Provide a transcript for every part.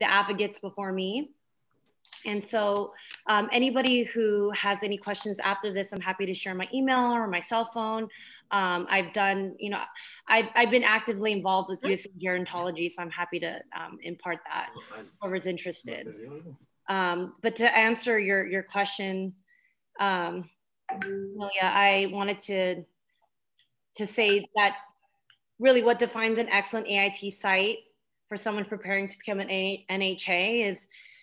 the advocates before me. And so anybody who has any questions after this, I'm happy to share my email or my cell phone. I've done, you know, I've been actively involved with youth gerontology, so I'm happy to impart that whoever's interested. But to answer your question, Amelia, I wanted to say that really what defines an excellent AIT site for someone preparing to become an NHA is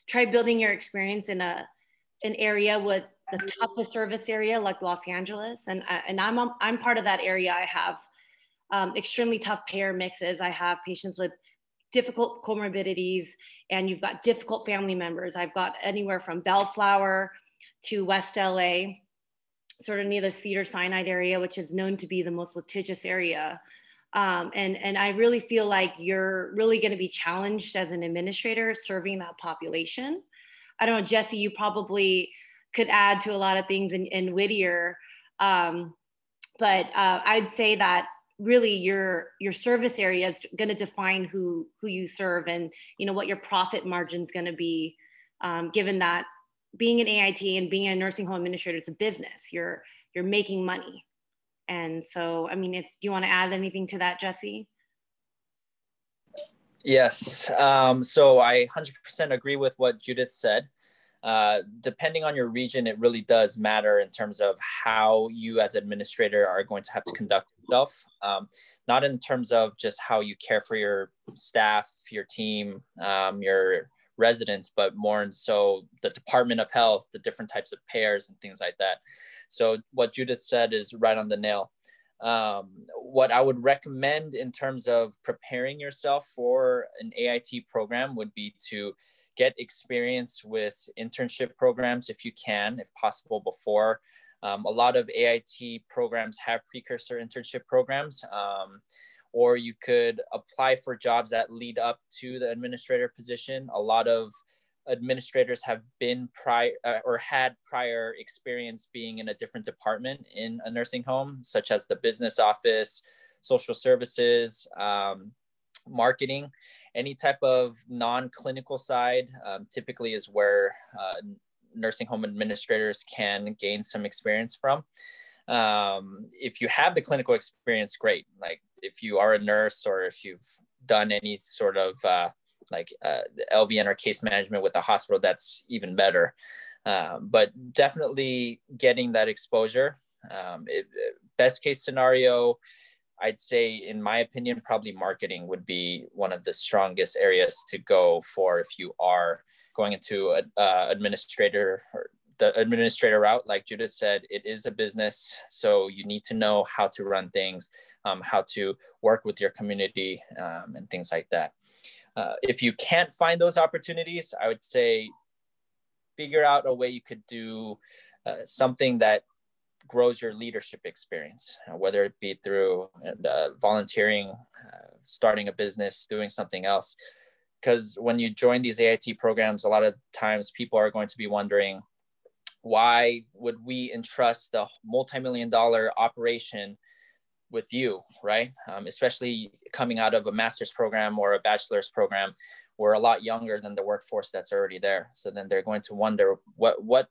try building your experience in an area with the toughest service area like Los Angeles. And I'm part of that area. I have extremely tough payer mixes. I have patients with difficult comorbidities, and you've got difficult family members. I've got anywhere from Bellflower to West LA, sort of near the Cedars-Sinai area, which is known to be the most litigious area. And I really feel like you're really going to be challenged as an administrator serving that population. I don't know, Jesse, you probably could add to a lot of things in Whittier, but I'd say that really your service area is going to define who you serve, and you know what your profit margin is going to be, given that being an AIT and being a nursing home administrator, it's a business. You're making money. And so, I mean, if you want to add anything to that, Jesse? Yes. So I 100% agree with what Judith said. Depending on your region, it really does matter in terms of how you as administrator are going to have to conduct yourself. Not in terms of just how you care for your staff, your team, your residents, but more and so the Department of Health, the different types of payers and things like that. So what Judith said is right on the nail. What I would recommend in terms of preparing yourself for an AIT program would be to get experience with internship programs if you can, if possible, before. A lot of AIT programs have precursor internship programs, or you could apply for jobs that lead up to the administrator position. A lot of administrators have been had prior experience being in a different department in a nursing home, such as the business office, social services, marketing. Any type of non-clinical side typically is where nursing home administrators can gain some experience from. If you have the clinical experience, great. Like if you are a nurse or if you've done any sort of LVN or case management with the hospital, that's even better. But definitely getting that exposure. Best case scenario, I'd say, in my opinion, probably marketing would be one of the strongest areas to go for if you are going into administrator or the administrator route. Like Judith said, it is a business, so you need to know how to run things, how to work with your community, and things like that. If you can't find those opportunities, I would say figure out a way you could do something that grows your leadership experience, whether it be through volunteering, starting a business, doing something else. Because when you join these AIT programs, a lot of times people are going to be wondering, why would we entrust the multi-million-dollar operation with you, right? Especially coming out of a master's program or a bachelor's program, we're a lot younger than the workforce that's already there. So then they're going to wonder, what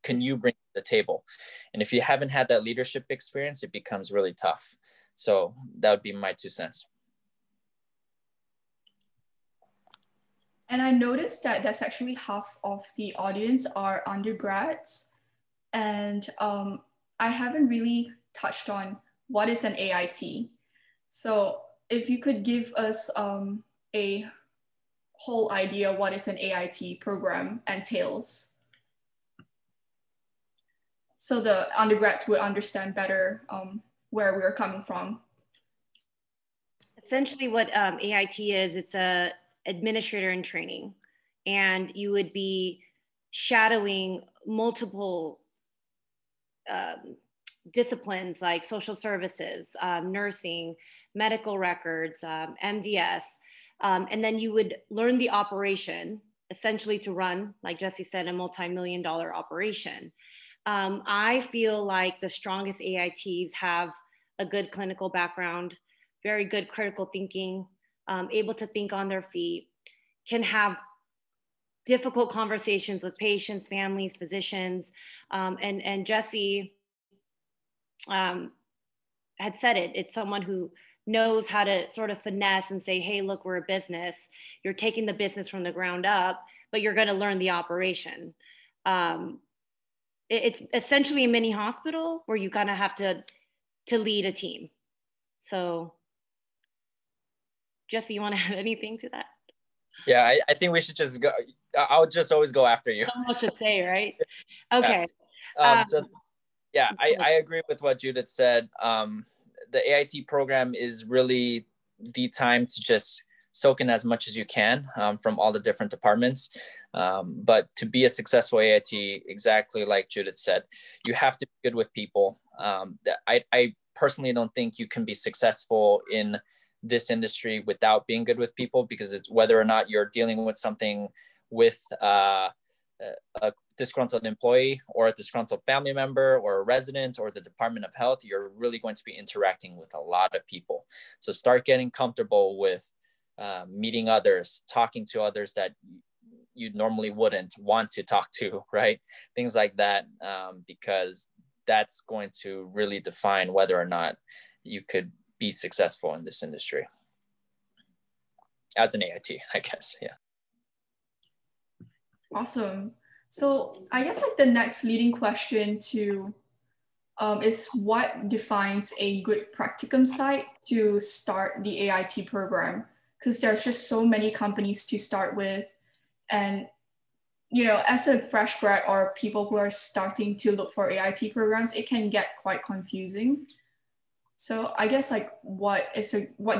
can you bring to the table? And if you haven't had that leadership experience, it becomes really tough. So that would be my 2 cents. And I noticed that that's actually half of the audience are undergrads. And I haven't really touched on what is an AIT. So if you could give us a whole idea what is an AIT program entails, so the undergrads would understand better where we're coming from. Essentially what AIT is, it's a administrator in training, and you would be shadowing multiple disciplines like social services, nursing, medical records, MDS, and then you would learn the operation, essentially to run, like Jesse said, a multi-million-dollar operation. I feel like the strongest AITs have a good clinical background, very good critical thinking, able to think on their feet, can have difficult conversations with patients, families, physicians. And Jesse had said it. It's someone who knows how to sort of finesse and say, hey, look, we're a business. You're taking the business from the ground up, but you're going to learn the operation. It's essentially a mini hospital where you kind of have to lead a team. So Jesse, you want to add anything to that? Yeah, I think we should just go. I'll just always go after you. So much to say, right? Okay. So yeah, I agree with what Judith said. The AIT program is really the time to just soak in as much as you can from all the different departments. But to be a successful AIT, exactly like Judith said, you have to be good with people. I personally don't think you can be successful in this industry without being good with people, because it's whether or not you're dealing with something with a disgruntled employee or a disgruntled family member or a resident or the Department of Health, you're really going to be interacting with a lot of people. So start getting comfortable with meeting others, talking to others that you normally wouldn't want to talk to, right? Things like that, because that's going to really define whether or not you could be successful in this industry as an AIT, I guess. Yeah. Awesome. So I guess like the next leading question to is what defines a good practicum site to start the AIT program? Because there's just so many companies to start with. And, you know, as a fresh grad or people who are starting to look for AIT programs, it can get quite confusing. So I guess like what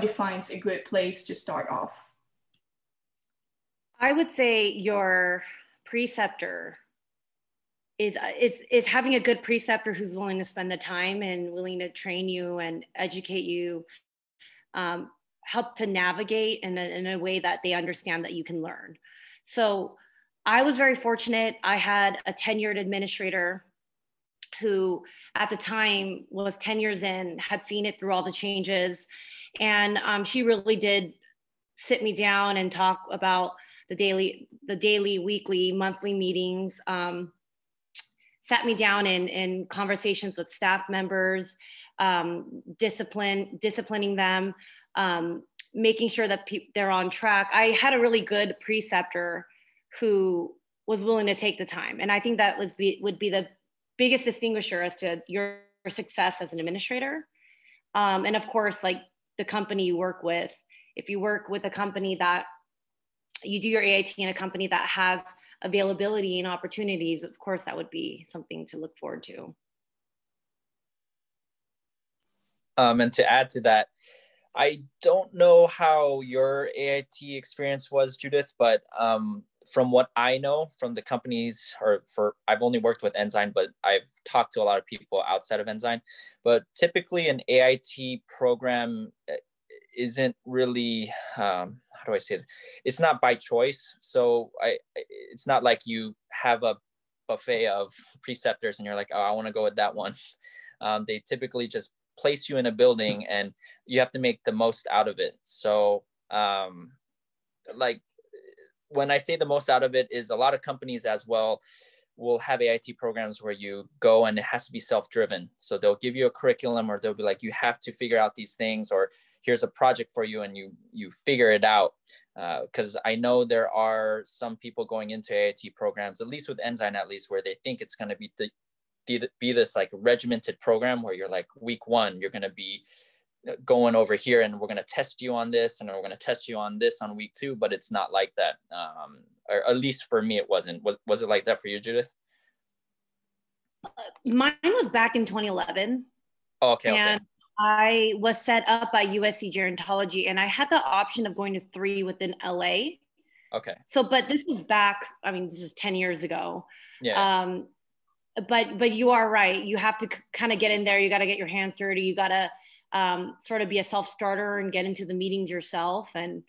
defines a good place to start off? I would say your preceptor is having a good preceptor who's willing to spend the time and willing to train you and educate you, help to navigate in a way that they understand that you can learn. So I was very fortunate. I had a tenured administrator who at the time was 10 years in, had seen it through all the changes. And she really did sit me down and talk about the daily, weekly, monthly meetings, sat me down in conversations with staff members, disciplining them, making sure that they're on track. I had a really good preceptor who was willing to take the time. And I think that would be the biggest distinguisher as to your success as an administrator. And of course, like the company you work with, if you work with a company that you do your AIT in a company that has availability and opportunities, of course, that would be something to look forward to. And to add to that, I don't know how your AIT experience was, Judith, but from what I know from the companies, I've only worked with Ensign, but I've talked to a lot of people outside of Ensign. But typically an AIT program isn't really, how do I say it? It's not by choice. So it's not like you have a buffet of preceptors and you're like, oh, I want to go with that one. They typically just place you in a building and you have to make the most out of it. So like when I say the most out of it is a lot of companies as well will have AIT programs where you go and it has to be self-driven. So they'll give you a curriculum or they'll be like, you have to figure out these things, or here's a project for you and you figure it out. Because I know there are some people going into AIT programs, at least with Ensign at least, where they think it's going to be this like regimented program where you're like week one, you're going to be going over here and we're going to test you on this and we're going to test you on this on week two, but it's not like that. Or at least for me, it wasn't. Was it like that for you, Judith? Mine was back in 2011. Oh, okay. And I was set up by USC Gerontology and I had the option of going to 3 within LA. Okay. So, but this was back, I mean, this is 10 years ago. Yeah. But you are right. You have to kind of get in there. You got to get your hands dirty. You got to sort of be a self-starter and get into the meetings yourself and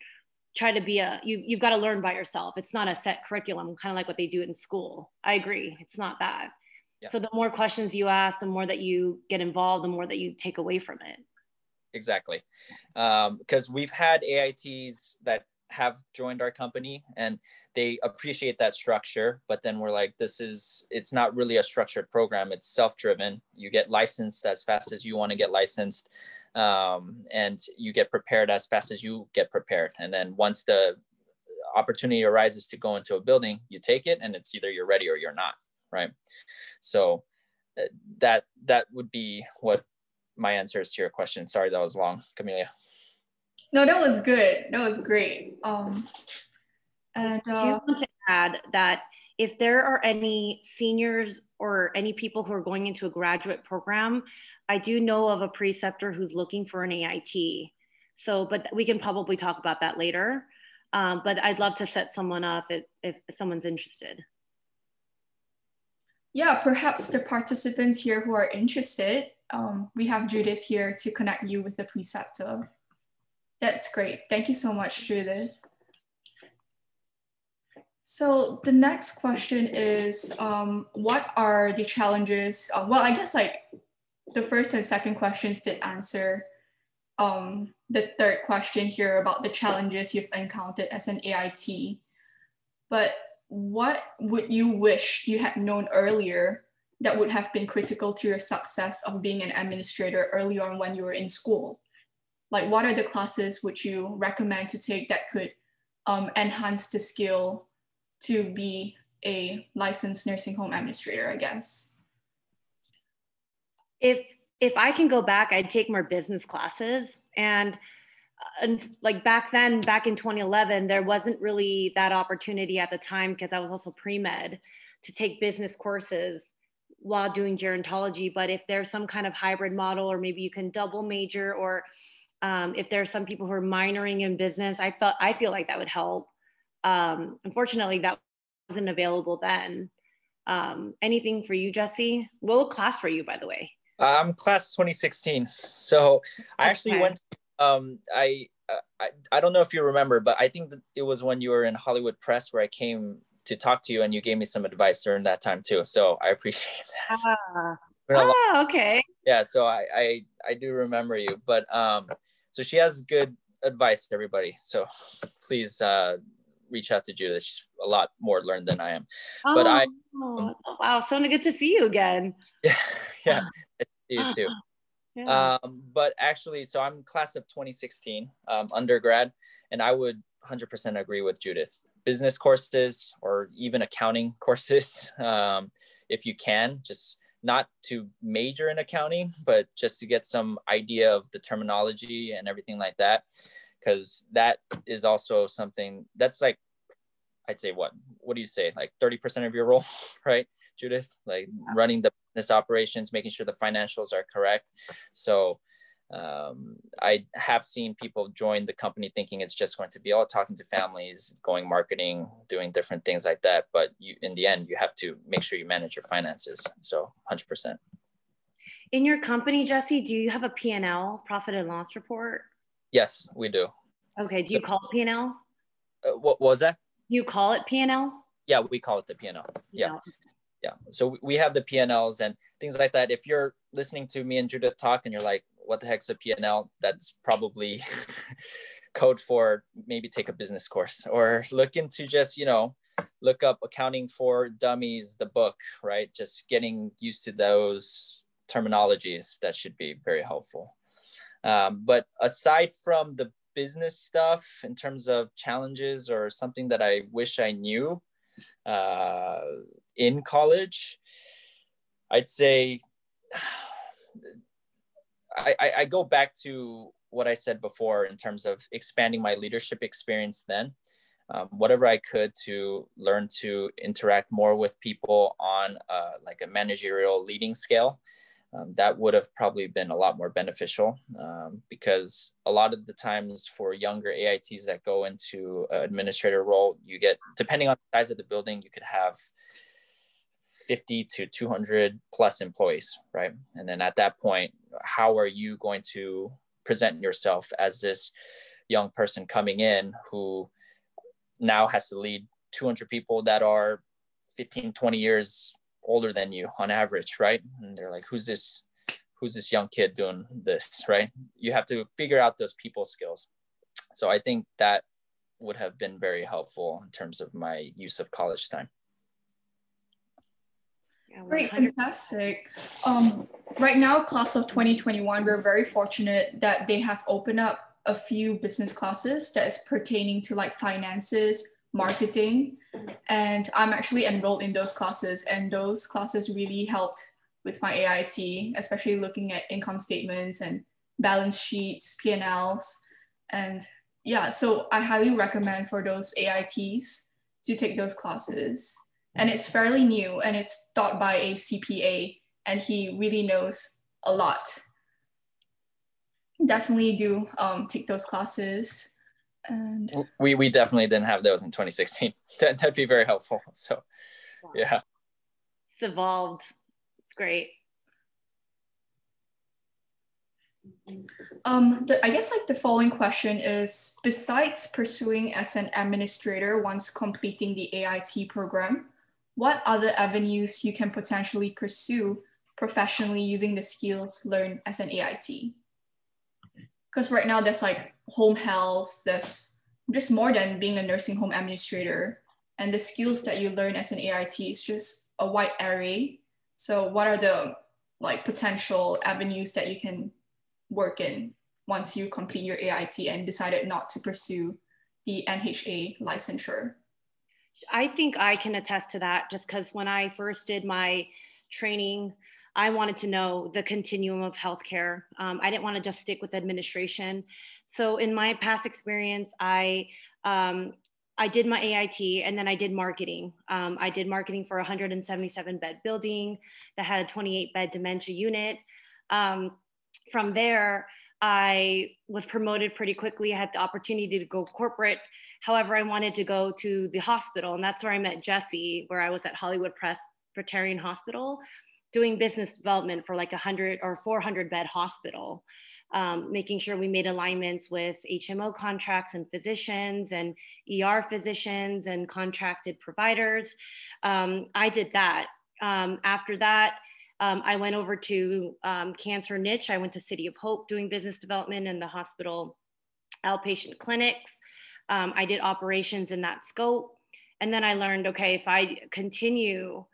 try to be you've got to learn by yourself. It's not a set curriculum, kind of like what they do in school. I agree. It's not that. Yeah. So the more questions you ask, the more that you get involved, the more that you take away from it. Exactly. Because we've had AITs that have joined our company, and they appreciate that structure. But then we're like, it's not really a structured program. It's self-driven. You get licensed as fast as you want to get licensed, and you get prepared as fast as you get prepared. And then once the opportunity arises to go into a building, you take it, and it's either you're ready or you're not, right? So that would be what my answer is to your question. Sorry, that was long, Camelia. No, that was good. That was great. I do want to add that if there are any seniors or any people who are going into a graduate program, I do know of a preceptor who's looking for an AIT. So, but we can probably talk about that later. But I'd love to set someone up if someone's interested. Yeah, perhaps the participants here who are interested, we have Judith here to connect you with the preceptor. That's great. Thank you so much, Judith. So the next question is, what are the challenges? Well, I guess like the first and second questions did answer. The third question here about the challenges you've encountered as an AIT. But what would you wish you had known earlier that would have been critical to your success of being an administrator early on when you were in school? Like, what are the classes would you recommend to take that could enhance the skill to be a licensed nursing home administrator, I guess? If I can go back, I'd take more business classes. And like back then, back in 2011, there wasn't really that opportunity at the time because I was also pre-med to take business courses while doing gerontology. But if there's some kind of hybrid model, or maybe you can double major, or if there's some people who are minoring in business, I feel like that would help. Unfortunately, that wasn't available then. Anything for you, Jesse? What class for you, by the way? I'm class 2016. So I actually went, I don't know if you remember, but I think that it was when you were in Hollywood Press where I came to talk to you and you gave me some advice during that time too. So I appreciate that. Okay. Yeah, so I do remember you, but so she has good advice, everybody. So please reach out to Judith. She's a lot more learned than I am. But wow, so good to see you again. Yeah, I see you too. Yeah. But actually, so I'm class of 2016, undergrad, and I would 100% agree with Judith. Business courses or even accounting courses, if you can, just not to major in accounting, but just to get some idea of the terminology and everything like that, because that is also something that's like, I'd say what do you say? Like 30% of your role, right, Judith? Like running the business operations, making sure the financials are correct. So I have seen people join the company thinking it's just going to be all talking to families, going marketing, doing different things like that. But in the end, you have to make sure you manage your finances. So 100%. In your company, Jesse, do you have a P&L, profit and loss report? Yes, we do. Okay. Do you call it P&L? What was that? Do you call it P&L? Yeah, we call it the P&L. Yeah. Yeah. So we have the P&Ls and things like that. If you're listening to me and Judith talk and you're like, what the heck's a P&L? That's probably code for maybe take a business course or look into just, look up Accounting for Dummies, the book, right? Just getting used to those terminologies, that should be very helpful. But aside from the business stuff, in terms of challenges or something that I wish I knew in college, I'd say I go back to what I said before in terms of expanding my leadership experience then. Whatever I could to learn to interact more with people on like a managerial leading scale. That would have probably been a lot more beneficial because a lot of the times for younger AITs that go into an administrator role, you get, depending on the size of the building, you could have 50 to 200 plus employees, right? And then at that point, how are you going to present yourself as this young person coming in who now has to lead 200 people that are 15, 20 years older than you on average, right? And they're like, who's this young kid doing this, right? You have to figure out those people skills. So I think that would have been very helpful in terms of my use of college time. Yeah, Great, fantastic. Right now, class of 2021, we're very fortunate that they have opened up a few business classes that is pertaining to like finances, marketing, and I'm actually enrolled in those classes, and those classes really helped with my AIT, especially looking at income statements and balance sheets, P&Ls, and yeah, so I highly recommend for those AITs to take those classes. And it's fairly new and it's taught by a CPA and he really knows a lot. Definitely do take those classes. And we definitely didn't have those in 2016. That'd be very helpful. So yeah. It's evolved. It's great. I guess like the following question is, besides pursuing as an administrator once completing the AIT program, what other avenues you can potentially pursue professionally using the skills learned as an AIT? Because right now there's like home health, there's just more than being a nursing home administrator. And the skills that you learn as an AIT is just a wide array. So what are the like potential avenues that you can work in once you complete your AIT and decided not to pursue the NHA licensure? I think I can attest to that just because when I first did my training, I wanted to know the continuum of healthcare. I didn't want to just stick with administration. So in my past experience, I did my AIT and then I did marketing. I did marketing for a 177 bed building that had a 28 bed dementia unit. From there, I was promoted pretty quickly. I had the opportunity to go corporate. However, I wanted to go to the hospital, and that's where I met Jesse, where I was at Hollywood Presbyterian Hospital doing business development for like 100 or 400 bed hospital, making sure we made alignments with HMO contracts and physicians and ER physicians and contracted providers. I did that. After that, I went over to cancer niche. I went to City of Hope doing business development in the hospital outpatient clinics. I did operations in that scope. And then I learned, okay, if I continue,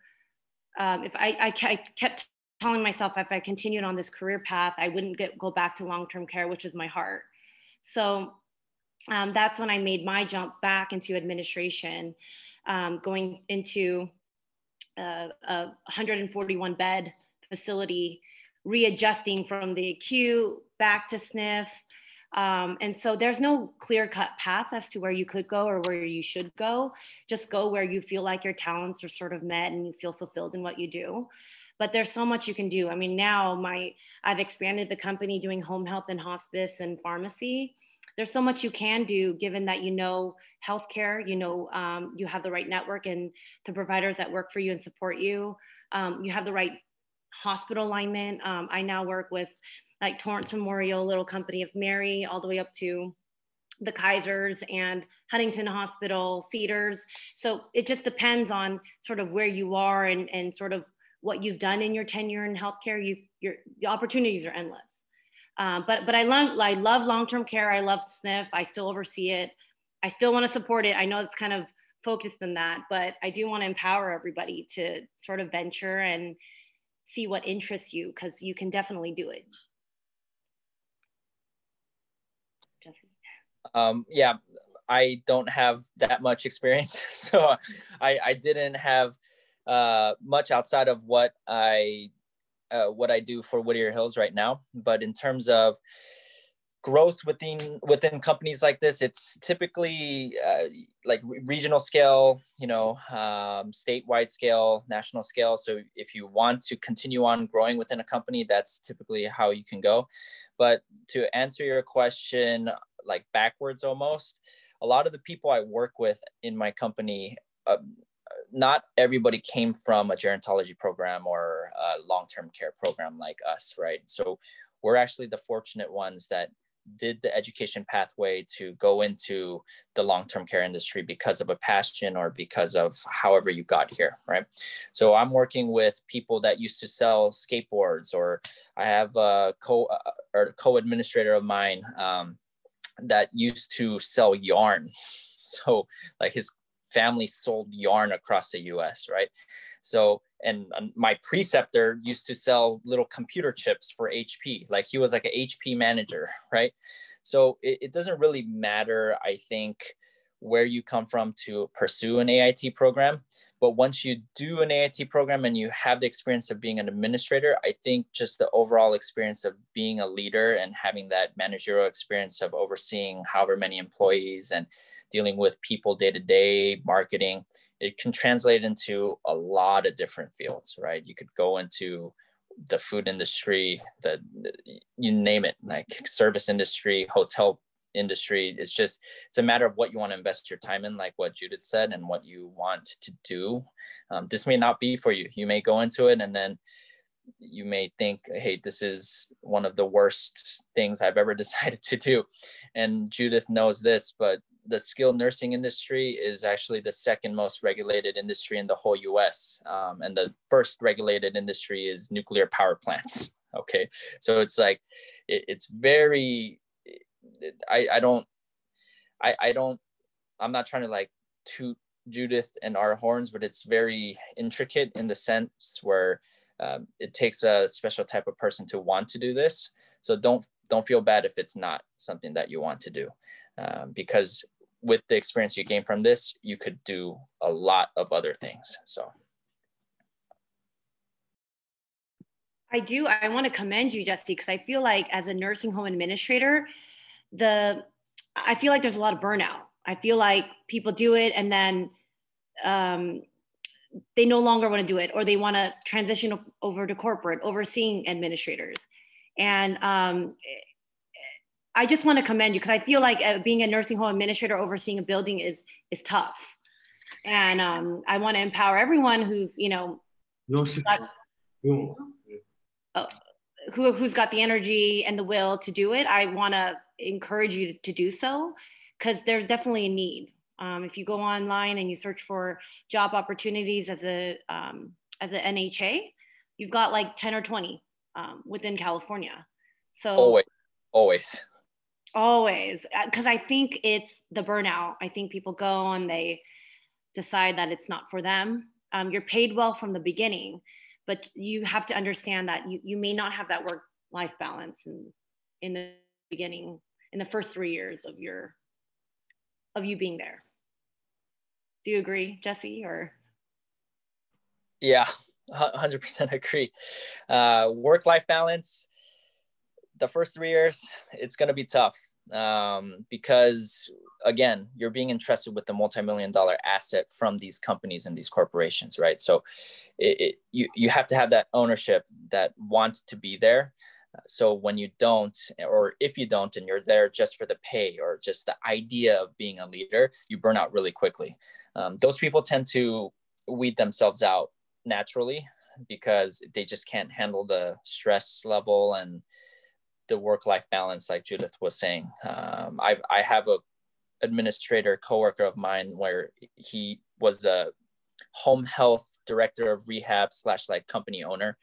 I kept telling myself if I continued on this career path, I wouldn't go back to long-term care, which is my heart. So that's when I made my jump back into administration, going into a 141 bed facility, readjusting from the acute back to SNF. And so there's no clear-cut path as to where you could go or where you should go. Just go where you feel like your talents are sort of met and you feel fulfilled in what you do. But there's so much you can do. I mean, now I've expanded the company doing home health and hospice and pharmacy. There's so much you can do given that you know healthcare, you have the right network and the providers that work for you and support you. You have the right hospital alignment. I now work with like Torrance Memorial, Little Company of Mary, all the way up to the Kaisers and Huntington Hospital, Cedars. So it just depends on sort of where you are and sort of what you've done in your tenure in healthcare. The opportunities are endless. But I love long-term care. I love SNF. I still oversee it. I still want to support it. I know it's kind of focused in that, but I do want to empower everybody to sort of venture and see what interests you, because you can definitely do it. Yeah, I don't have that much experience, so I didn't have much outside of what I do for Whittier Hills right now. But in terms of growth within companies like this, it's typically like regional scale, statewide scale, national scale. So if you want to continue on growing within a company, that's typically how you can go. But to answer your question, like backwards almost, a lot of the people I work with in my company, not everybody came from a gerontology program or a long-term care program like us, right? So we're actually the fortunate ones that did the education pathway to go into the long-term care industry because of a passion or because of however you got here, right? So I'm working with people that used to sell skateboards, or I have a co-administrator of mine that used to sell yarn. So like his family sold yarn across the US, right? So, and my preceptor used to sell little computer chips for HP. Like he was like an HP manager, right? So it doesn't really matter, I think, where you come from to pursue an AIT program. But once you do an AIT program and you have the experience of being an administrator, I think just the overall experience of being a leader and having that managerial experience of overseeing however many employees and dealing with people day to day, marketing, it can translate into a lot of different fields, right? You could go into the food industry, you name it, like service industry, hotel industry. It's a matter of what you want to invest your time in, like what Judith said, and what you want to do. This may not be for you. You may go into it and then you may think, hey, this is one of the worst things I've ever decided to do. And Judith knows this, but the skilled nursing industry is actually the second most regulated industry in the whole US. And the first regulated industry is nuclear power plants. Okay. So it's like, it's very, I'm not trying to like toot Judith and our horns, but it's very intricate in the sense where it takes a special type of person to want to do this. So don't feel bad if it's not something that you want to do, because with the experience you gain from this, you could do a lot of other things. So I want to commend you, Jesse, because I feel like as a nursing home administrator, I feel like there's a lot of burnout. I feel like people do it and then they no longer want to do it, or they want to transition over to corporate, overseeing administrators. And I just want to commend you because I feel like being a nursing home administrator overseeing a building is tough. And I want to empower everyone who's, who's got the energy and the will to do it. I want to encourage you to do so because there's definitely a need. If you go online and you search for job opportunities as an NHA, you've got like 10 or 20 within California. So always, because I think it's the burnout. I think people go and they decide that it's not for them. You're paid well from the beginning, but you have to understand that you may not have that work-life balance in the beginning, in the first 3 years of you being there. Do you agree, Jesse? Or yeah, 100% agree. Work-life balance, the first 3 years, it's going to be tough because, again, you're being entrusted with the multi-million-dollar asset from these companies and these corporations, right? So you have to have that ownership that wants to be there. So when you don't, or if you don't, and you're there just for the pay or just the idea of being a leader, you burn out really quickly. Those people tend to weed themselves out naturally because they just can't handle the stress level and the work-life balance, like Judith was saying. I have a administrator coworker of mine where he was a home health director of rehab / like company owner.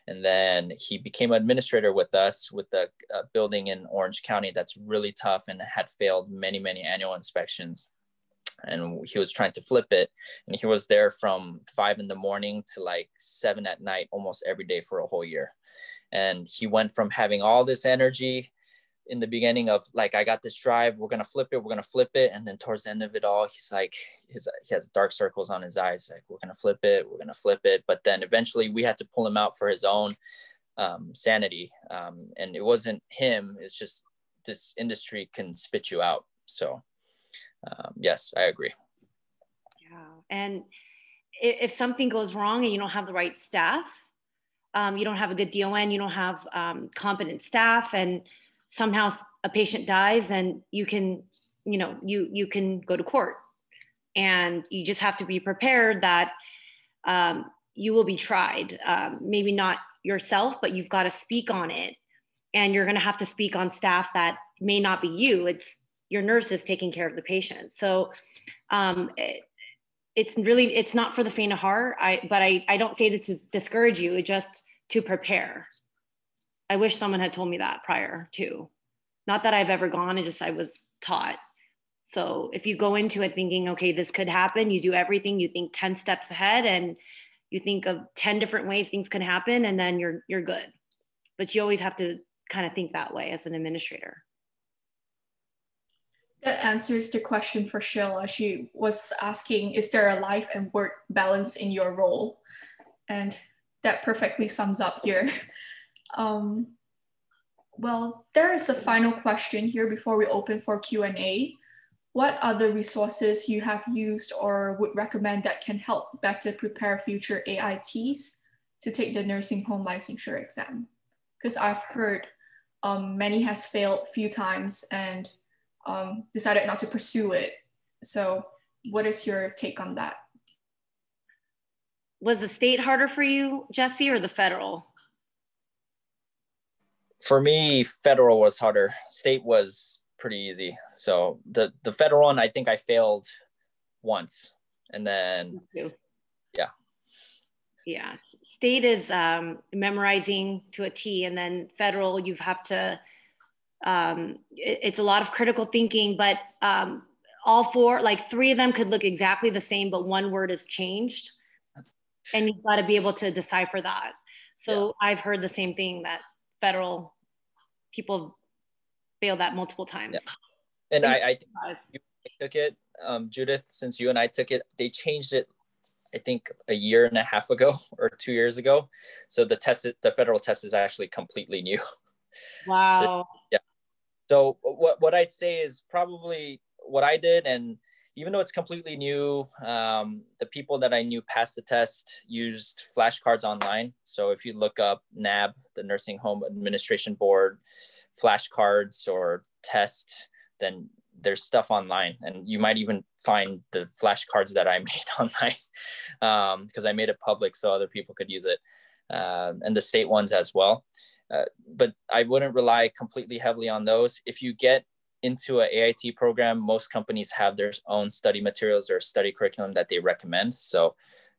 And then he became an administrator with us with the building in Orange County that's really tough and had failed many, many annual inspections. And he was trying to flip it. And he was there from 5 a.m. to like 7 p.m. almost every day for a whole year. And he went from having all this energy in the beginning of like, I got this drive, we're going to flip it. And then towards the end of it all, he's like, he has dark circles on his eyes. Like, we're going to flip it. But then eventually we had to pull him out for his own sanity. And it wasn't him. It's just this industry can spit you out. So yes, I agree. Yeah. And if something goes wrong and you don't have the right staff, you don't have a good DON, you don't have competent staff, and somehow a patient dies, and you can go to court, and you just have to be prepared that you will be tried. Maybe not yourself, but you've got to speak on it, and you're going to have to speak on staff that may not be you. It's your nurses taking care of the patient. So it's not for the faint of heart. But I don't say this to discourage you, it's just to prepare. I wish someone had told me that prior too. Not that I've ever gone, I was taught. So if you go into it thinking, okay, this could happen, you do everything, you think 10 steps ahead, and you think of 10 different ways things can happen, and then you're good. But you always have to kind of think that way as an administrator. That answers the question for Sheila. She was asking, is there a life and work balance in your role? And that perfectly sums up here. Well, there is a final question here before we open for Q&A. What other resources you have used or would recommend that can help better prepare future AITs to take the nursing home licensure exam? Because I've heard many has failed a few times and decided not to pursue it. So what is your take on that? Was the state harder for you, Jesse, or the federal? For me, federal was harder. State was pretty easy. So the federal one, I think I failed once, and then yeah, state is memorizing to a T, and then federal, you have to it's a lot of critical thinking, but all four, like 3 of them could look exactly the same, but one word is changed, and you've got to be able to decipher that. So I've heard the same thing, that federal people failed that multiple times. And I think you took it, Judith, since you and I took it, they changed it, I think, a year and a half ago or 2 years ago. So the federal test is actually completely new. Wow. Yeah. So what I'd say is probably what I did, and even though it's completely new, the people that I knew passed the test used flashcards online. So if you look up NAB, the Nursing Home Administration Board, flashcards or test, then there's stuff online, and you might even find the flashcards that I made online, because I made it public so other people could use it, and the state ones as well. But I wouldn't rely completely heavily on those. If you get into an AIT program, most companies have their own study materials or study curriculum that they recommend. So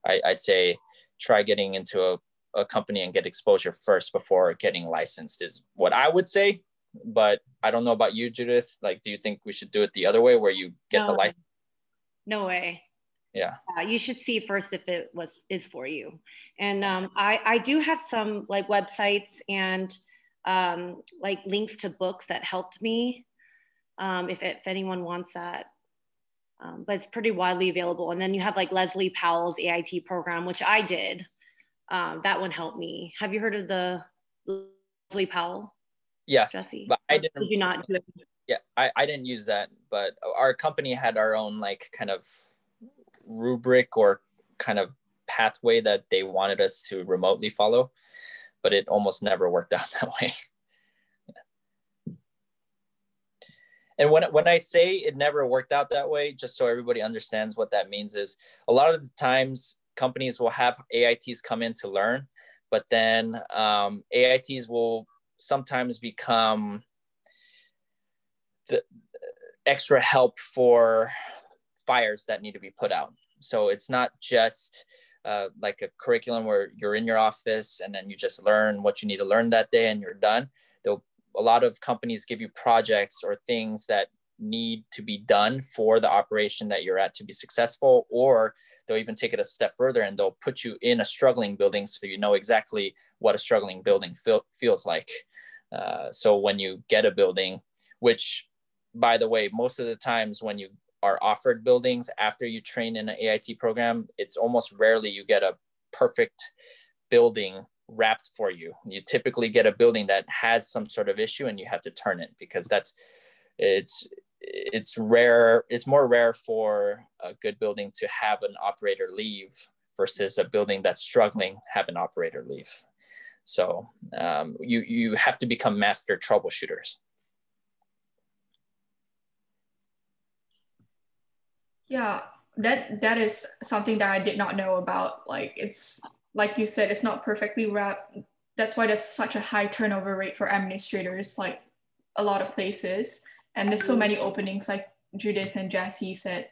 I'd say try getting into a company and get exposure first before getting licensed is what I would say. But I don't know about you, Judith. Like, do you think we should do it the other way where you get the license? No way. Yeah. You should see first if it is for you. And I do have some like websites and like links to books that helped me, if anyone wants that. But it's pretty widely available. And then you have like Leslie Powell's AIT program, which I did. That one helped me. Have you heard of the Leslie Powell? Yes, Jesse? but I didn't. Did you not do it? Yeah, I didn't use that, but our company had our own like kind of rubric or kind of pathway that they wanted us to remotely follow, but it almost never worked out that way. And when I say it never worked out that way, just so everybody understands what that means, is a lot of the times companies will have AITs come in to learn, but then AITs will sometimes become the extra help for fires that need to be put out. So it's not just like a curriculum where you're in your office and then you just learn what you need to learn that day and you're done. A lot of companies give you projects or things that need to be done for the operation that you're at to be successful, or they'll even take it a step further and they'll put you in a struggling building so you know exactly what a struggling building feels like. So when you get a building, which, by the way, most of the times when you are offered buildings after you train in an AIT program, it's almost rarely you get a perfect building wrapped for you. You typically get a building that has some sort of issue and you have to turn it, because it's rare. It's more rare for a good building to have an operator leave versus a building that's struggling have an operator leave. So you have to become master troubleshooters. Yeah, that is something that I did not know about. Like, it's like you said, it's not perfectly wrapped. That's why there's such a high turnover rate for administrators, like a lot of places. And there's so many openings, like Judith and Jesse said.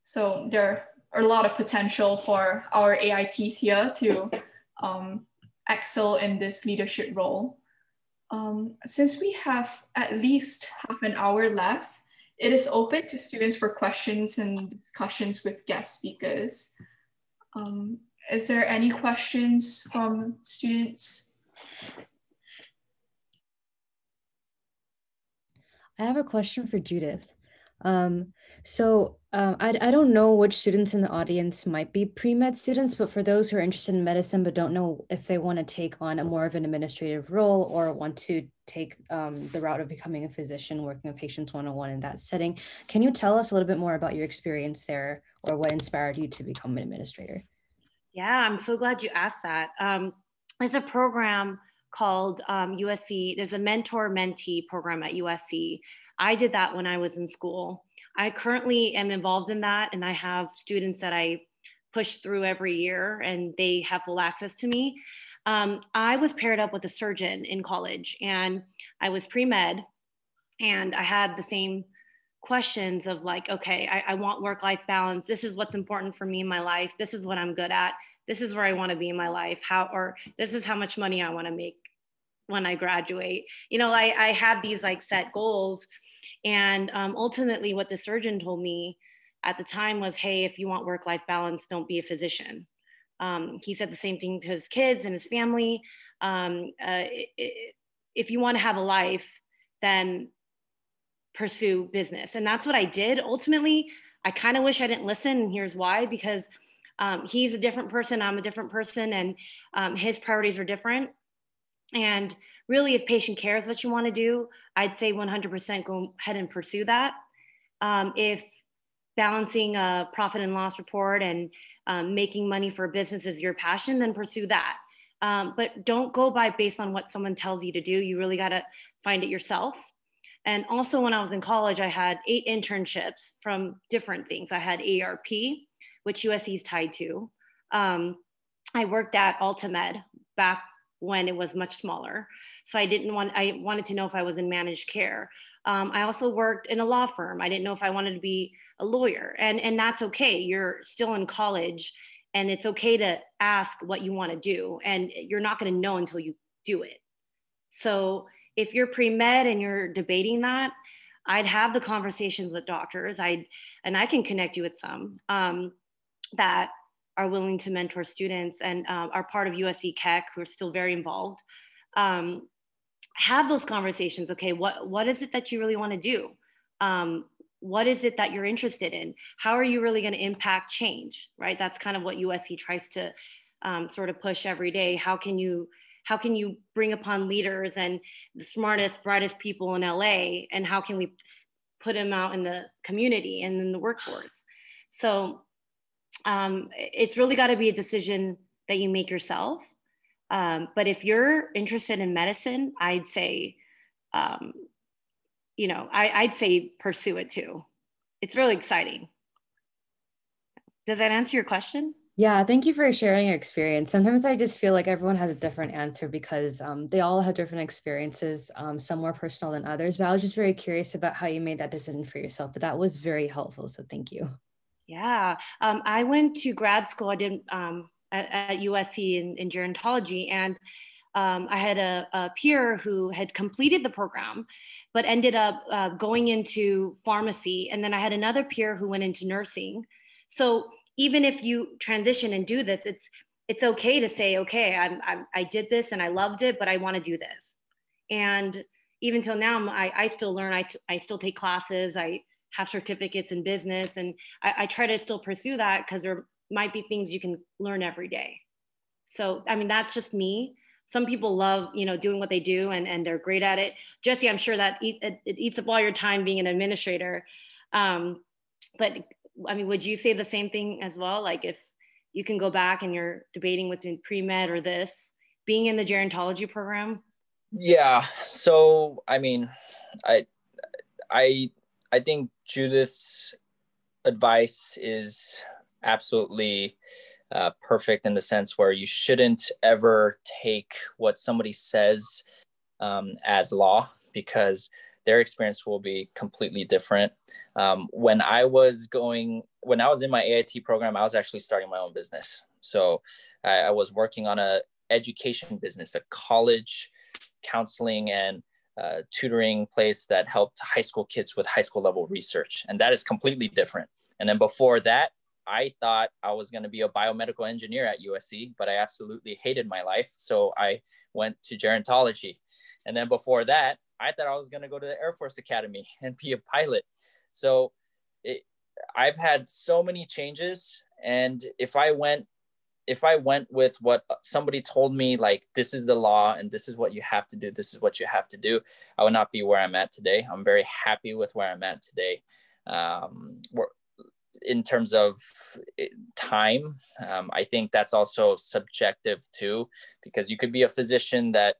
So there are a lot of potential for our AITs here to excel in this leadership role. Since we have at least half an hour left, it is open to students for questions and discussions with guest speakers. Is there any questions from students? I have a question for Judith. I don't know which students in the audience might be pre-med students, but for those who are interested in medicine but don't know if they want to take on a more of an administrative role or want to take the route of becoming a physician, working with patients one-on-one in that setting, can you tell us a little bit more about your experience there or what inspired you to become an administrator? Yeah, I'm so glad you asked that. There's a program called USC. There's a mentor-mentee program at USC. I did that when I was in school. I currently am involved in that, and I have students that I push through every year, and they have full access to me. I was paired up with a surgeon in college, and I was pre-med, and I had the same questions of like, okay, I want work-life balance. This is what's important for me in my life. This is what I'm good at. This is where I want to be in my life. Or this is how much money I want to make when I graduate. You know, I had these like set goals. And ultimately what the surgeon told me at the time was, hey, if you want work-life balance, don't be a physician. He said the same thing to his kids and his family. If you want to have a life, then pursue business. And that's what I did. Ultimately, I kind of wish I didn't listen. And here's why, because he's a different person. I'm a different person. And his priorities are different. And really, if patient care is what you want to do, I'd say 100% go ahead and pursue that. If balancing a profit and loss report and making money for a business is your passion, then pursue that. But don't go based on what someone tells you to do. You really got to find it yourself. And also when I was in college, I had 8 internships from different things. I had AARP, which USC is tied to. I worked at Ultimed back when it was much smaller. So I wanted to know if I was in managed care. I also worked in a law firm. I didn't know if I wanted to be a lawyer, and that's okay. You're still in college, and it's okay to ask what you want to do, and you're not going to know until you do it. So if you're pre-med and you're debating that, I'd have the conversations with doctors. And I can connect you with some that are willing to mentor students and are part of USC Keck, who are still very involved. Have those conversations. Okay, what is it that you really want to do? What is it that you're interested in? How are you really going to impact change, right? That's kind of what USC tries to sort of push every day. How can you bring upon leaders and the smartest, brightest people in LA, and how can we put them out in the community and in the workforce? So it's really got to be a decision that you make yourself. But if you're interested in medicine, I'd say, I'd say pursue it too. It's really exciting. Does that answer your question? Yeah, thank you for sharing your experience. Sometimes I just feel like everyone has a different answer because they all have different experiences, some more personal than others. But I was just very curious about how you made that decision for yourself. But that was very helpful. So thank you. Yeah, I went to grad school. I did at USC in gerontology, and I had a peer who had completed the program, but ended up going into pharmacy. And then I had another peer who went into nursing. So even if you transition and do this, it's okay to say, okay, I did this and I loved it, but I want to do this. And even till now, I still learn. I still take classes. I have certificates in business, and I try to still pursue that because there might be things you can learn every day. So, I mean, that's just me. Some people love, doing what they do and they're great at it. Jesse, I'm sure that it eats up all your time being an administrator. But I mean, would you say the same thing as well? Like if you can go back and you're debating between pre-med or this, being in the gerontology program? Yeah. So, I mean, I think Judith's advice is absolutely perfect in the sense where you shouldn't ever take what somebody says as law, because their experience will be completely different. When I was in my AIT program, I was actually starting my own business. So I was working on a education business, a college counseling and tutoring place that helped high school kids with high school level research. And that is completely different. And then before that, I thought I was going to be a biomedical engineer at USC, but I absolutely hated my life. So I went to gerontology. And then before that, I thought I was going to go to the Air Force Academy and be a pilot. So I've had so many changes. And if I went with what somebody told me, like, this is the law and this is what you have to do, this is what you have to do, I would not be where I'm at today. I'm very happy with where I'm at today. In terms of time, I think that's also subjective too, because you could be a physician that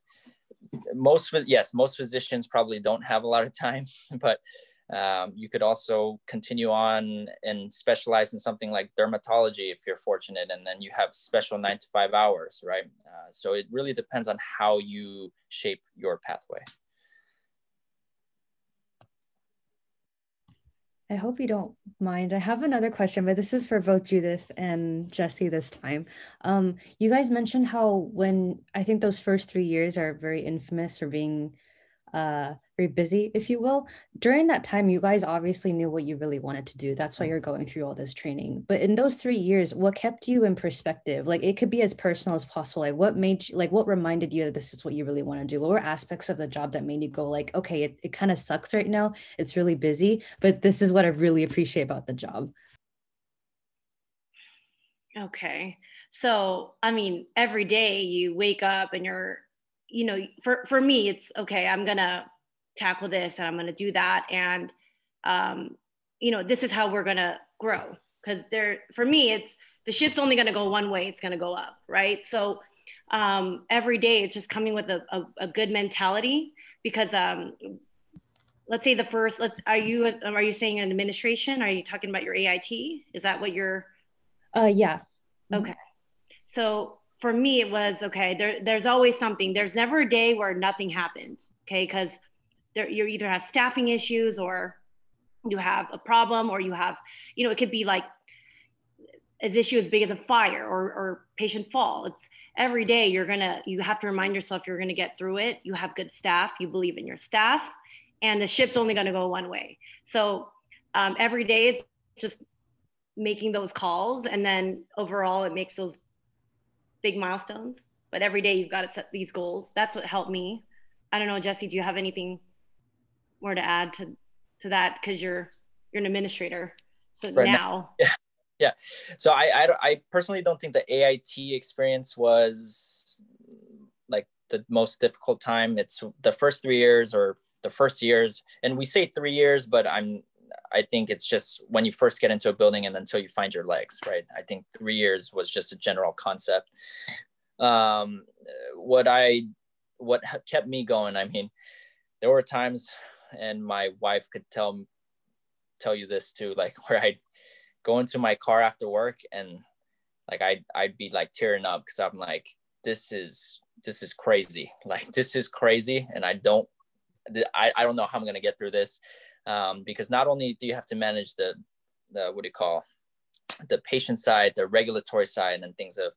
most physicians probably don't have a lot of time, but you could also continue on and specialize in something like dermatology if you're fortunate, and then you have special 9 to 5 hours, right? So it really depends on how you shape your pathway. I hope you don't mind. I have another question, but this is for both Judith and Jesse this time. You guys mentioned how when I think those first 3 years are very infamous for being very busy, if you will. During that time, you guys obviously knew what you really wanted to do. That's why you're going through all this training. But in those 3 years, what kept you in perspective? Like, it could be as personal as possible. Like, what made you, like, what reminded you that this is what you really want to do? What were aspects of the job that made you go like, okay, it kind of sucks right now. It's really busy, but this is what I really appreciate about the job. Okay. So, I mean, every day you wake up and you're, for me, it's okay, I'm going to tackle this and I'm going to do that. And, this is how we're going to grow. Because for me, it's the ship's only going to go one way. It's going to go up. Right. So every day it's just coming with a good mentality, because let's say are you saying an administration? Are you talking about your AIT? Is that what you're? Yeah. Okay. So for me, it was, okay, there's always something. There's never a day where nothing happens, okay? Because you either have staffing issues, or you have a problem, or you have, it could be like an issue as big as a fire or patient fall. It's every day you have to remind yourself you're going to get through it. You have good staff, you believe in your staff, and the ship's only going to go one way. So every day it's just making those calls, and then overall it makes those big milestones. But every day you've got to set these goals. That's what helped me. I don't know, Jesse, do you have anything more to add to that? Because you're an administrator. So right now. Yeah. So I personally don't think the AIT experience was like the most difficult time. It's the first 3 years or the first years, and we say 3 years, but I think it's just when you first get into a building and until you find your legs, right? I think 3 years was just a general concept. What kept me going, I mean, there were times, and my wife could tell you this too, like where I'd go into my car after work and like I'd be like tearing up, because I'm like, this is crazy. Like, this is crazy, and I don't know how I'm gonna get through this. Because not only do you have to manage the the patient side, the regulatory side, and things of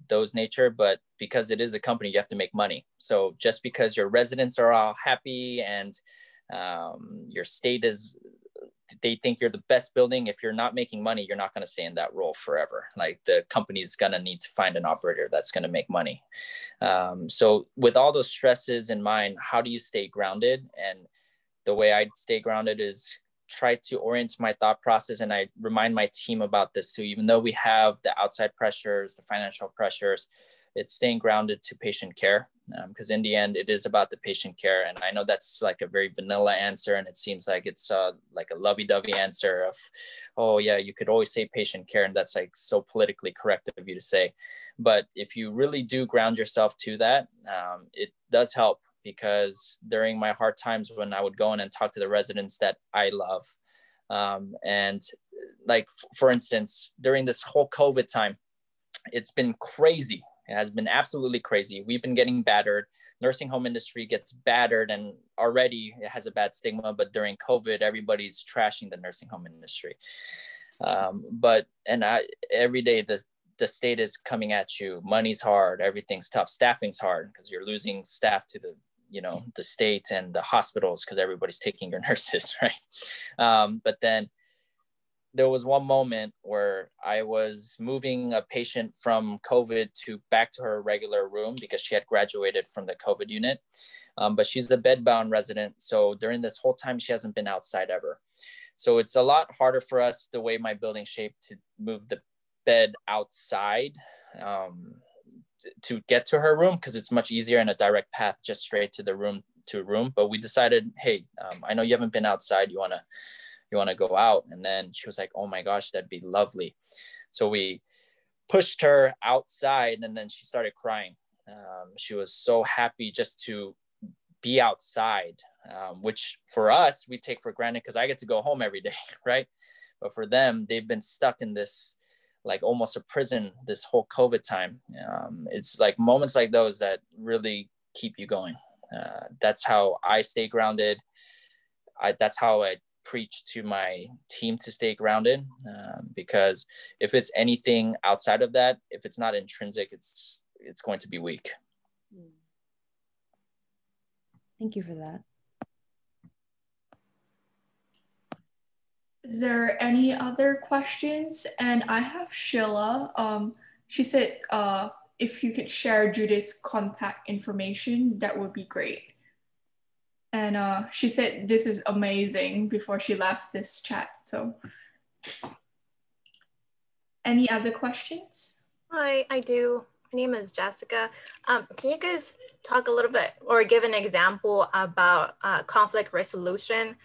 those nature, but because it is a company, you have to make money. So just because your residents are all happy and your state they think you're the best building, if you're not making money, you're not going to stay in that role forever. Like, the company is going to need to find an operator that's going to make money. So with all those stresses in mind, how do you stay grounded? And the way I stay grounded is try to orient my thought process. And I remind my team about this too, even though we have the outside pressures, the financial pressures, it's staying grounded to patient care. Because in the end, it is about the patient care. And I know that's like a very vanilla answer, and it seems like it's like a lovey-dovey answer of, oh yeah, you could always say patient care, and that's like so politically correct of you to say. But if you really do ground yourself to that, it does help. Because during my hard times, when I would go in and talk to the residents that I love, and like, for instance, during this whole COVID time, it's been crazy. It has been absolutely crazy. We've been getting battered. Nursing home industry gets battered, and already it has a bad stigma. But during COVID, everybody's trashing the nursing home industry. Every day, the state is coming at you, money's hard, everything's tough, staffing's hard because you're losing staff to the, you know, the state and the hospitals because everybody's taking your nurses, right? But then there was one moment where I was moving a patient from COVID to back to her regular room because she had graduated from the COVID unit. But she's a bedbound resident. So during this whole time, she hasn't been outside ever. So it's a lot harder for us, the way my building's shaped, to move the bed outside to get to her room, because it's much easier and a direct path just straight to the room But we decided, hey, I know you haven't been outside. You want to go out? And then she was like, oh my gosh, that'd be lovely. So we pushed her outside, and then she started crying. She was so happy just to be outside, which for us, we take for granted because I get to go home every day, right? But for them, they've been stuck in this, like almost a prison this whole COVID time. It's like moments like those that really keep you going. That's how I stay grounded. That's how I preach to my team to stay grounded, because if it's anything outside of that, if it's not intrinsic, it's going to be weak. Thank you for that. Is there any other questions? And I have Sheila. She said, if you could share Judith's contact information, that would be great. And she said, this is amazing before she left this chat. So any other questions? Hi, I do. My name is Jessica. Can you guys talk a little bit or give an example about conflict resolution,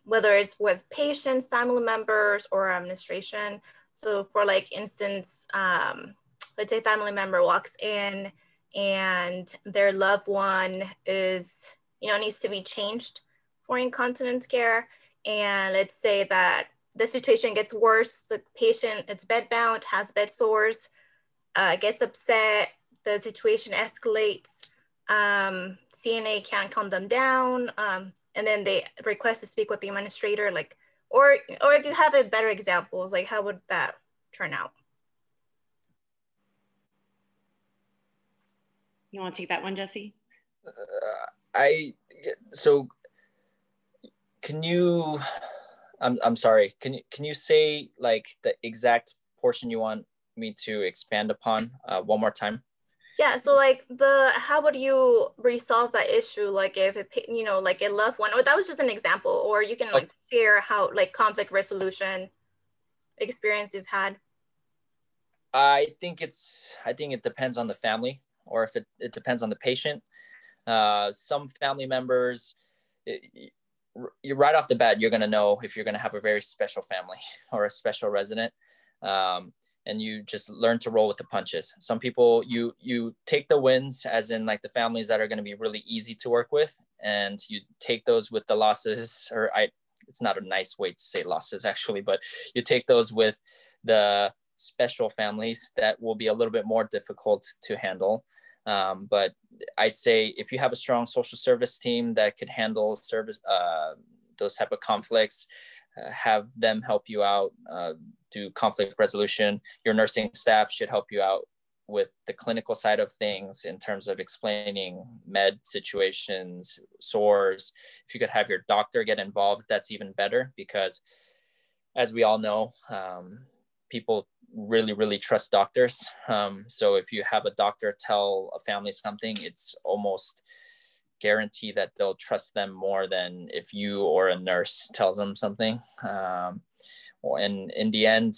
whether it's with patients, family members, or administration? So for like instance, let's say family member walks in and their loved one is, needs to be changed for incontinence care. And let's say that the situation gets worse, the patient is bedbound, has bed sores, gets upset, the situation escalates, CNA can't calm them down, and then they request to speak with the administrator, like, or if you have a better examples, like how would that turn out? You want to take that one, Jesse? So can you, I'm sorry, can you say like the exact portion you want me to expand upon one more time? Yeah, so like how would you resolve that issue? Like if like a loved one, or that was just an example, or you can like share how like conflict resolution experience you've had. I think it depends on the family, or if it depends on the patient. Some family members, you're right off the bat, you're going to know if you're going to have a very special family or a special resident. And you just learn to roll with the punches. Some people, you take the wins, as in like the families that are going to be really easy to work with, and you take those with the losses, it's not a nice way to say losses actually, but you take those with the special families that will be a little bit more difficult to handle. But I'd say if you have a strong social service team that could handle those type of conflicts, have them help you out, do conflict resolution. Your nursing staff should help you out with the clinical side of things in terms of explaining med situations, sores. If you could have your doctor get involved, that's even better, because as we all know, people really, really trust doctors. So if you have a doctor tell a family something, it's almost guarantee that they'll trust them more than if you or a nurse tells them something. And in the end,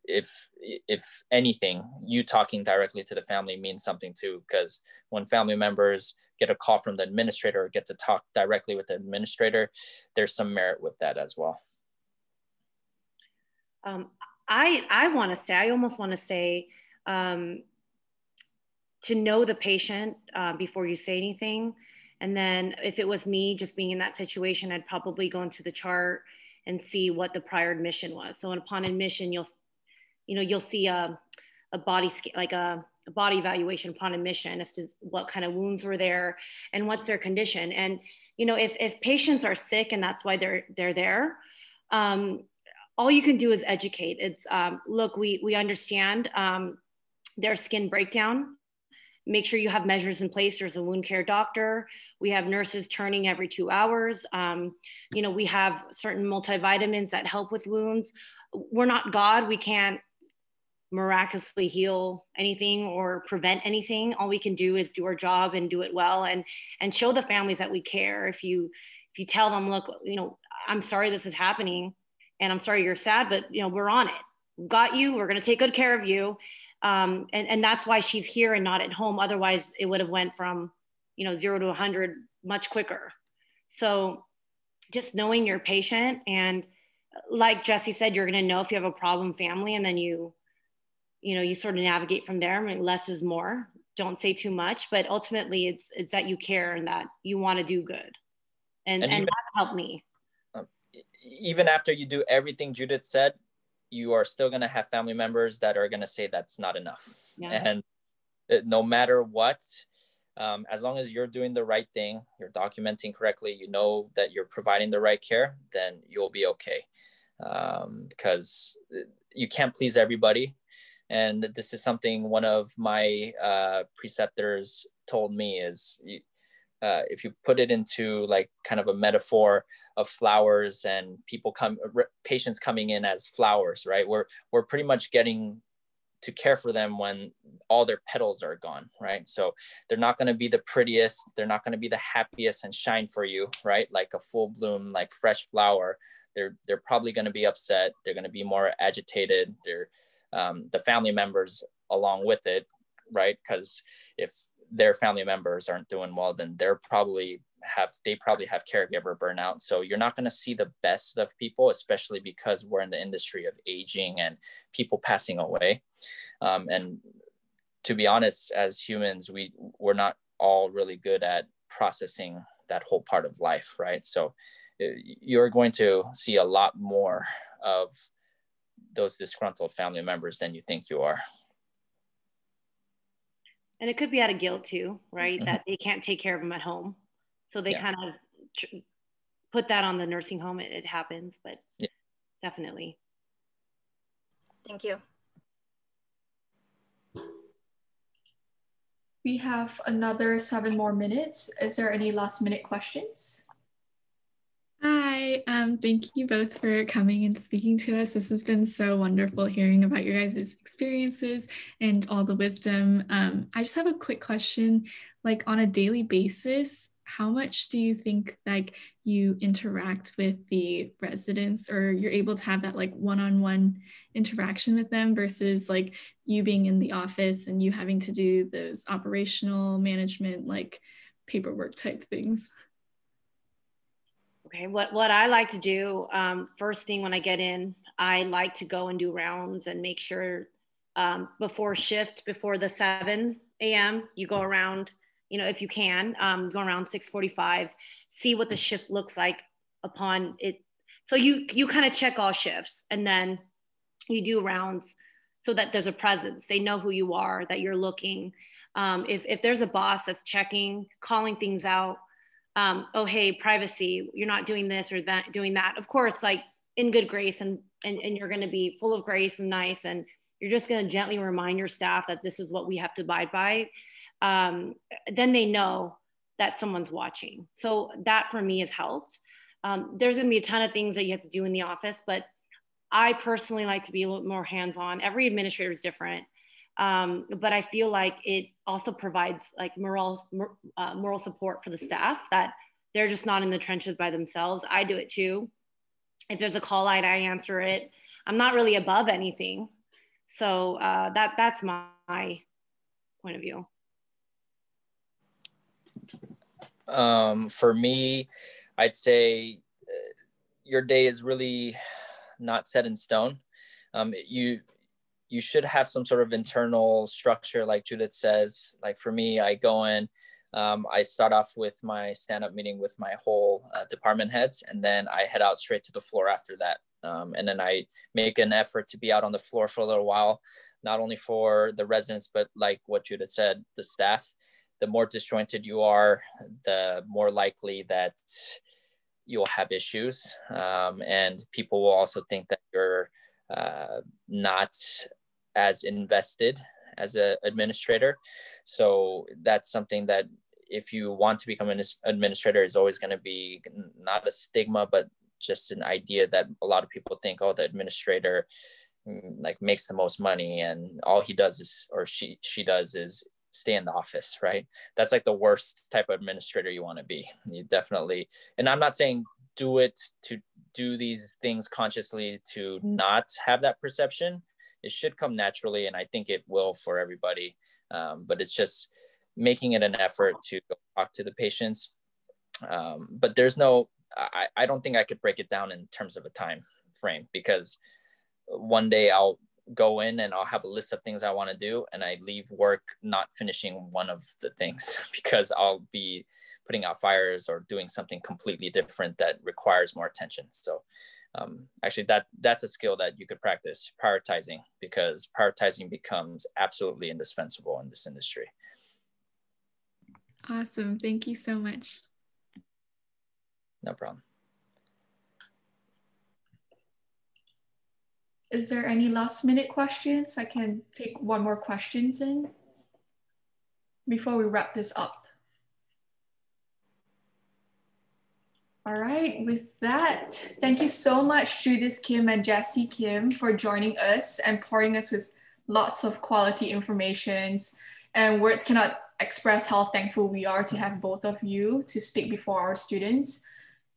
if anything, you talking directly to the family means something too, because when family members get a call from the administrator or get to talk directly with the administrator, there's some merit with that as well. I almost want to say, to know the patient before you say anything. And then if it was me just being in that situation, I'd probably go into the chart and see what the prior admission was. So upon admission, you'll see a body like a body evaluation upon admission as to what kind of wounds were there and what's their condition. And if patients are sick and that's why they're there, all you can do is educate. It's look, we understand their skin breakdown. Make sure you have measures in place. There's a wound care doctor. We have nurses turning every 2 hours. You know, we have certain multivitamins that help with wounds. We're not God. We can't miraculously heal anything or prevent anything. All we can do is do our job and do it well, and show the families that we care. If you tell them, look, you know, I'm sorry this is happening, and I'm sorry you're sad, but you know, we're on it. We've got you. We're going to take good care of you. And that's why she's here and not at home. Otherwise, it would have went from, you know, 0 to 100 much quicker. So just knowing your patient, and like Jesse said, you're going to know if you have a problem family, and then you sort of navigate from there. I mean, less is more. Don't say too much, but ultimately it's that you care and that you want to do good. And that helped me. Even after you do everything Judith said, you are still going to have family members that are going to say that's not enough. Yeah. And no matter what, as long as you're doing the right thing, you're documenting correctly, you know that you're providing the right care, then you'll be okay. Because you can't please everybody. And this is something one of my preceptors told me is, if you put it into like kind of a metaphor of flowers and patients coming in as flowers, right? We're pretty much getting to care for them when all their petals are gone, right? So they're not going to be the prettiest, they're not going to be the happiest and shine for you, right? Like a full bloom, like fresh flower. They're probably going to be upset. They're going to be more agitated. They're the family members along with it, right? Because if their family members aren't doing well, then they probably have caregiver burnout. So you're not going to see the best of people, especially because we're in the industry of aging and people passing away. And to be honest, as humans, we're not all really good at processing that whole part of life, right? So you're going to see a lot more of those disgruntled family members than you think you are. And it could be out of guilt too, right? Mm-hmm. That they can't take care of them at home. So they kind of put that on the nursing home. It happens, but definitely. Thank you. We have another 7 more minutes. Is there any last minute questions? Hi, thank you both for coming and speaking to us. This has been so wonderful hearing about your guys' experiences and all the wisdom. I just have a quick question, like on a daily basis, how much do you think like you interact with the residents, or you're able to have that like one-on-one interaction with them versus like you being in the office and you having to do those operational management, like paperwork type things? Okay, what I like to do, first thing when I get in, I like to go and do rounds and make sure before shift, before the 7 a.m., you go around, you know, if you can, go around 6:45, see what the shift looks like upon it. So you kind of check all shifts, and then you do rounds so that there's a presence. They know who you are, that you're looking. If there's a boss that's checking, calling things out, oh, hey, privacy, you're not doing this or that, doing that. Of course, like in good grace, and you're going to be full of grace and nice, and you're just going to gently remind your staff that this is what we have to abide by. Then they know that someone's watching. So that for me has helped. There's going to be a ton of things that you have to do in the office, but I personally like to be a little more hands-on. Every administrator is different. But I feel like it also provides like moral support for the staff, that they're just not in the trenches by themselves. I do it too. If there's a call light, I answer it. I'm not really above anything. So that's my point of view. For me, I'd say your day is really not set in stone. You should have some sort of internal structure, like Judith says. Like for me, I go in, I start off with my stand-up meeting with my whole department heads, and then I head out straight to the floor after that. And then I make an effort to be out on the floor for a little while, not only for the residents, but like what Judith said, the staff. The more disjointed you are, the more likely that you'll have issues, and people will also think that you're not as invested as an administrator. So that's something that if you want to become an administrator is always going to be not a stigma, but just an idea that a lot of people think, oh, the administrator like makes the most money and all he does is, or she does is stay in the office, right? That's like the worst type of administrator you want to be. You definitely, and I'm not saying do it to do these things consciously to not have that perception. It should come naturally, and I think it will for everybody. But it's just making it an effort to talk to the patients. But there's no, I don't think I could break it down in terms of a time frame, because one day I'll go in and I'll have a list of things I want to do, and I leave work not finishing one of the things because I'll be putting out fires or doing something completely different that requires more attention. So actually that's a skill that you could practice, prioritizing, because prioritizing becomes absolutely indispensable in this industry. Awesome. Thank you so much. No problem. Is there any last minute questions? I can take one more questions in before we wrap this up. All right, with that, thank you so much, Judith Kim and Jessie Kim, for joining us and pouring us with lots of quality informations. And words cannot express how thankful we are to have both of you to speak before our students.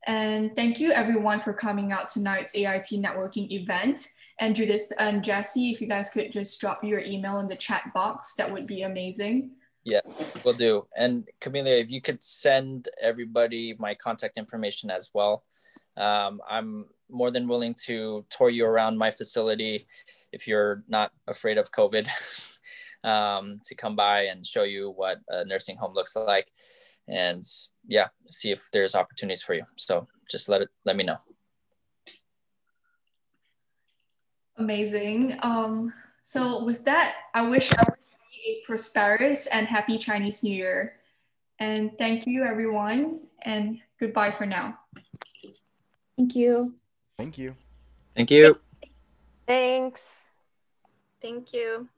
And thank you everyone for coming out tonight's AIT networking event. And Judith and Jessie, if you guys could just drop your email in the chat box, that would be amazing. Yeah, will do. And Camelia, if you could send everybody my contact information as well. I'm more than willing to tour you around my facility if you're not afraid of COVID, to come by and show you what a nursing home looks like, and yeah, see if there's opportunities for you. So just let me know. Amazing. So with that, I wish everybody a prosperous and happy Chinese New Year. And thank you everyone, and goodbye for now. Thank you. Thank you. Thank you. Thanks. Thank you.